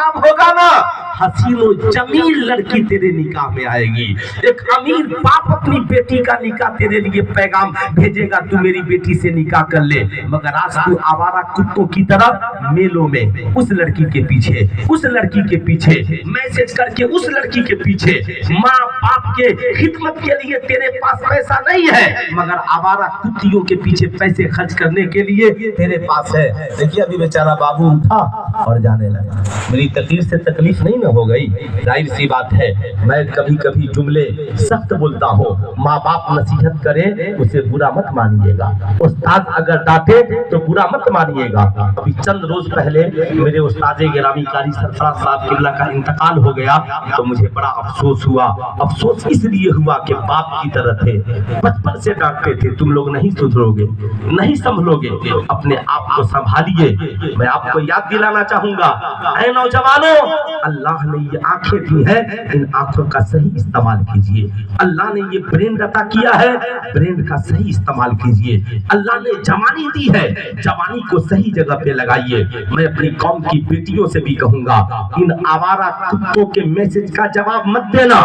काम होगा ना, हसीनो जमील लड़की तेरे निकाह में आएगी। एक अमीर बाप अपनी बेटी का निकाह तेरे लिए पैगाम भेजेगा, तू मेरी बेटी से निकाह कर ले। मगर आज तू आवारा कुत्तों की तरह मेलों में उस लड़की के पीछे, उस लड़की के पीछे मैसेज करके उस लड़की के पीछे, माँ बाप के खिदमत के लिए तेरे पास पैसा नहीं है, मगर आवारा कुत्तियों के पीछे पैसे खर्च करने के लिए तेरे पास है। देखिए अभी बेचारा बाबू उठा और जाने लगा। मेरी तकलीफ से तकलीफ नहीं ना हो गई, जाहिर सी बात है मैं कभी कभी जुमले सख्त बोलता हूँ। माँ बाप नसीहत करे उसे बुरा मत मानिएगा, उस्ताद अगर डांटे तो बुरा मत मानिएगा। अभी चंद रोज पहले मेरे उस्ताद गिरामी कारी सरफराज साहब किबला का इंतकाल हो गया, तो मुझे बड़ा अफसोस हुआ। अफसोस इसलिए हुआ कि बाप की तरह थे, बचपन से डांटते थे तुम लोग नहीं सुधरोगे, नहीं संभलोगे, अपने आप को संभालिए। मैं आपको याद दिलाना चाहूंगा, ऐ नौजवानों, अल्लाह ने ये आंखें दी है, इन आंखों का सही इस्तेमाल कीजिए। अल्लाह ने ये ब्रेन अता किया है, ब्रेन का सही इस्तेमाल कीजिए। अल्लाह ने जवानी दी है, जवानी को सही जगह पे लगाइए। मैं अपनी कौम की बेटियों से भी कहूंगा, इन आवारा कुत्तों के मैसेज का जवाब मत देना।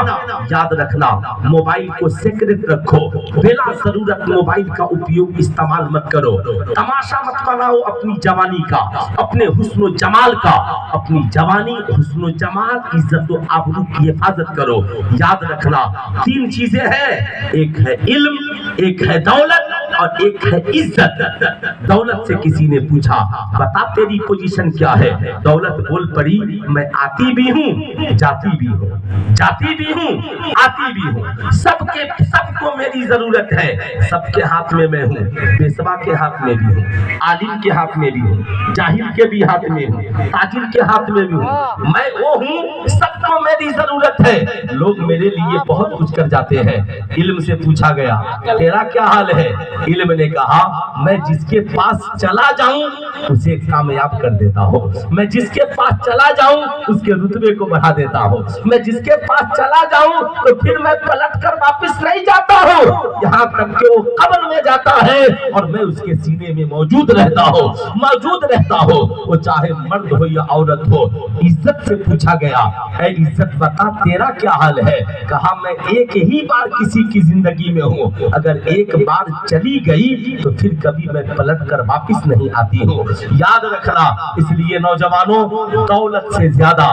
याद रखना, मोबाइल को सेक्रेट रखो, बिना जरूरत मोबाइल का उपयोग इस्तेमाल मत करो। तमाशा मत बनाओ अपनी जवानी का, अपने हुस्न जमाल का। अपनी जवानी, हुस्न जमाल, इज्जत और आबरू की हिफाजत करो। याद रखना, तीन चीजें हैं, एक है इल्म, एक है दौलत और एक है इज्जत। दौलत से किसी ने पूछा, बता तेरी पोजीशन क्या है? दौलत बोल पड़ी, मैं आती भी हूँ जाती भी हूँ, जाती भी हूँ आती भी हूँ, सबको मेरी जरूरत है, सबके हाथ में मैं हूँ, पेशवा के हाथ में भी हूँ, आलिम के हाथ में भी हूँ, जाहिल के भी हाथ में हूँ, ताजिर के हाथ में भी हूँ, मैं वो हूँ, सबको मेरी जरूरत है। लोग मेरे लिए बहुत कुछ कर जाते हैं। इल्म से पूछा गया, तेरा क्या हाल है? इल्म ने कहा, मैं जिसके पास चला जाऊं उसे कामयाब कर देता हूँ, मैं जिसके पास चला जाऊं उसके रुतबे को बढ़ा देता हूँ, मैं जिसके पास चला जाऊं तो फिर मैं पलट कर वापिस नहीं जाता हूँ, यहाँ तक कि वो कब्र में जाता है और मैं उसके सीने में मौजूद रहता हूँ, वो चाहे मर्द हो या औरत हो। इज्जत से पूछा गया, ऐ इज्जत बता तेरा क्या हाल है? कहा, मैं एक ही बार किसी की जिंदगी में हूँ, अगर एक बार चली गई तो फिर कभी मैं पलट कर वापिस नहीं आती हूँ। याद रखना, इसलिए नौजवानों, दौलत से ज्यादा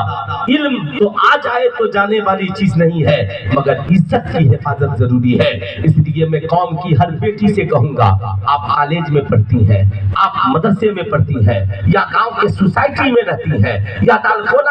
इल्म तो आ जाए तो जाने वाली चीज नहीं है, मगर इज्जत की हिफाजत जरूरी है। इसलिए मैं कौम की हर बेटी से कहूंगा, आप कॉलेज में पढ़ती हैं, आप मदरसे में पढ़ती हैं, या गांव के सोसाइटी में रहती हैं, या दालखोला